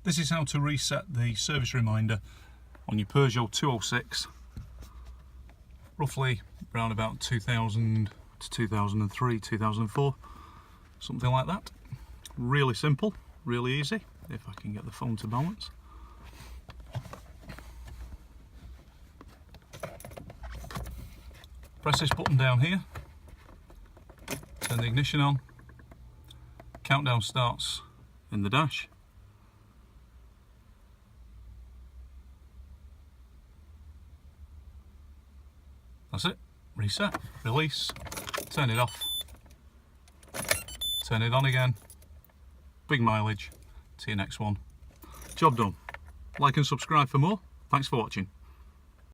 This is how to reset the service reminder on your Peugeot 206, roughly around about 2000 to 2003, 2004, something like that. Really simple, really easy, if I can get the phone to balance. Press this button down here, turn the ignition on, countdown starts in the dash. That's it, reset, release, turn it off, turn it on again, big mileage, see you next one. Job done. Like and subscribe for more. Thanks for watching.